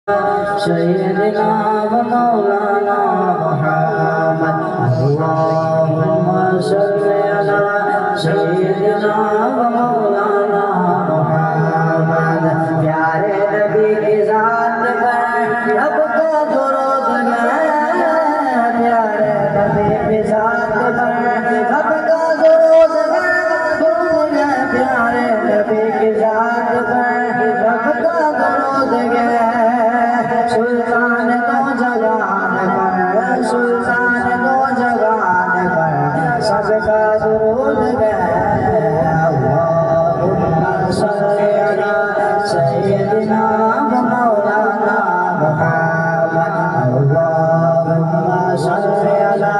سيدنا ومولانا محمد اللهم صل على سيدنا ومولانا محمد प्यारे नबी की जात पर रब का दुरूद है प्यारे नबी की जात पर रब का दुरूद है प्यारे नबी की जात पर रब का दुरूद है सुल्तान दो जगान पर सुल्तान दो जगान पर सबका दुरूद है अल्लाहुम्मा सल्ली अला सय्यदिना व मौलाना मुहम्मद अल्लाहुम्मा सल्ली अला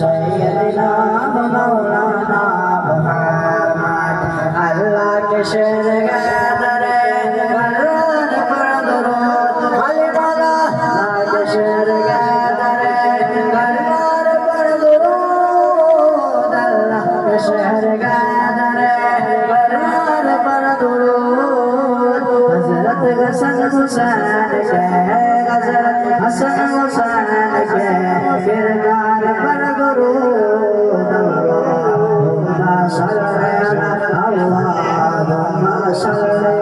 सय्यदिना व मौलाना मुहम्मद अल्लाह के शेर गदरे गरान पर दुरूद खाली वाला अल्लाह के शेर गदरे गरान पर दुरूद अल्लाह के शेर गदरे गरान पर दुरूद हज़रत हसन हुसैन के हज़रत हसन हुसैन के किरदार पर दुरूद अल्लाहुम्मा सल्ली अला अल्लाहुम्मा सल्ली